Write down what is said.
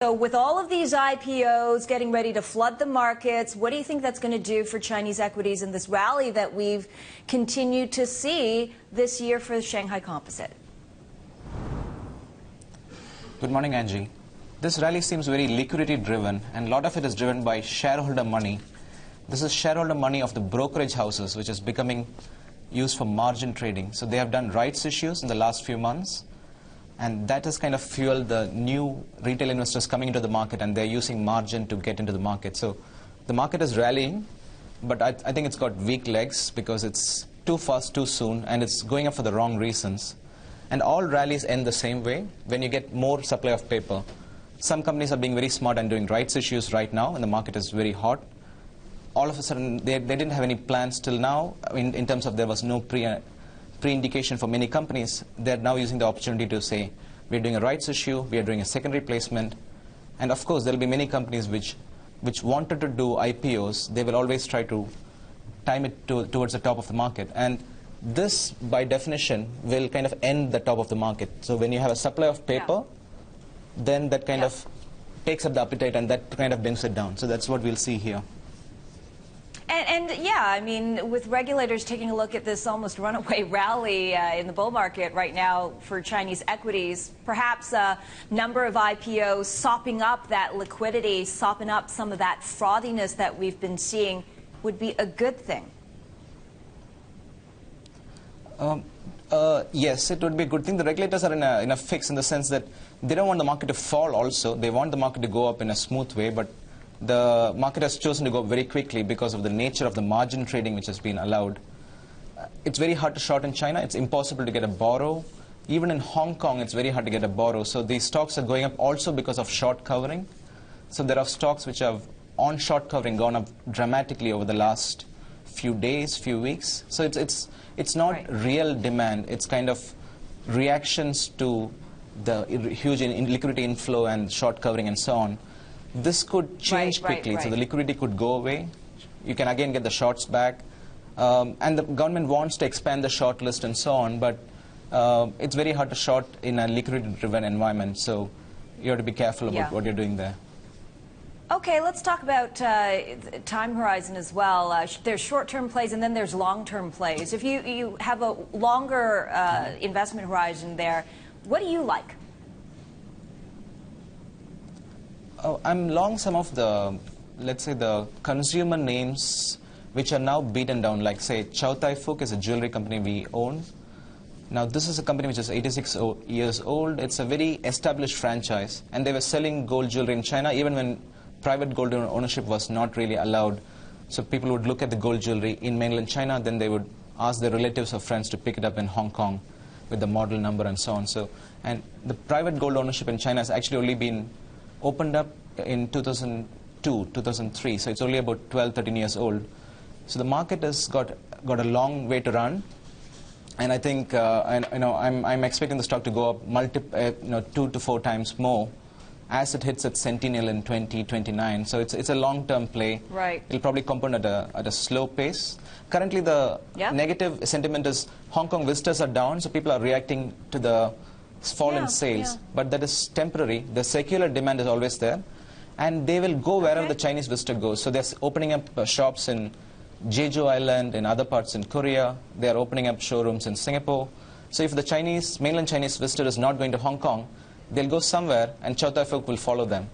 So with all of these IPOs getting ready to flood the markets, what do you think that's going to do for Chinese equities in this rally that we've continued to see this year for the Shanghai Composite? Good morning, Angie. This rally seems very liquidity driven, and a lot of it is driven by shareholder money. This is shareholder money of the brokerage houses, which is becoming used for margin trading. So they have done rights issues in the last few months, and that has kind of fueled the new retail investors coming into the market, and they're using margin to get into the market. So the market is rallying, but I think it's got weak legs because it's too fast, too soon, and it's going up for the wrong reasons. And all rallies end the same way when you get more supply of paper. Some companies are being very smart and doing rights issues right now, and the market is very hot. All of a sudden, they didn't have any plans till now. I mean, in terms of there was no pre-indication for many companies. They're now using the opportunity to say, we're doing a rights issue, we are doing a secondary placement. And of course, there will be many companies which wanted to do IPOs. They will always try to time it towards the top of the market. And this, by definition, will kind of end the top of the market. So when you have a supply of paper, then that kind of takes up the appetite, and that kind of brings it down. So that's what we'll see here. And yeah, I mean, with regulators taking a look at this almost runaway rally in the bull market right now for Chinese equities, perhaps a number of IPOs sopping up that liquidity, sopping up some of that frothiness that we've been seeing would be a good thing. Yes, it would be a good thing. The regulators are in a fix in the sense that they don't want the market to fall also. They want the market to go up in a smooth way, but the market has chosen to go up very quickly because of the nature of the margin trading which has been allowed. It's very hard to short in China. It's impossible to get a borrow. Even in Hong Kong, it's very hard to get a borrow. So these stocks are going up also because of short covering. So there are stocks which have, on short covering, gone up dramatically over the last few days, few weeks. So it's not real demand. It's kind of reactions to the huge liquidity inflow and short covering and so on. This could change quickly, so the liquidity could go away. You can again get the shorts back. And the government wants to expand the short list and so on, but it's very hard to short in a liquidity-driven environment, so you have to be careful about what you're doing there. Okay, let's talk about time horizon as well. There's short-term plays and then there's long-term plays. If you have a longer investment horizon there, what do you like? I'm long some of the, let's say, the consumer names which are now beaten down, like, say, Chow Tai Fook is a jewelry company we own. Now, this is a company which is 86 years old. It's a very established franchise, and they were selling gold jewelry in China even when private gold ownership was not really allowed. So people would look at the gold jewelry in mainland China, then they would ask their relatives or friends to pick it up in Hong Kong with the model number and so on. So, and the private gold ownership in China has actually only been opened up in 2002, 2003, so it's only about 12, 13 years old. So the market has got a long way to run, and I think I'm expecting the stock to go up 2 to 4 times more as it hits its centennial in 2029. So it's a long-term play. Right. It'll probably compound at a slow pace. Currently, the negative sentiment is Hong Kong visitors are down, so people are reacting to the fall in sales, but that is temporary. The secular demand is always there, and they will go wherever the Chinese visitor goes. So they're opening up shops in Jeju Island, in other parts in Korea. They're opening up showrooms in Singapore. So if the mainland Chinese visitor is not going to Hong Kong, they'll go somewhere, and Chow Tai Fook will follow them.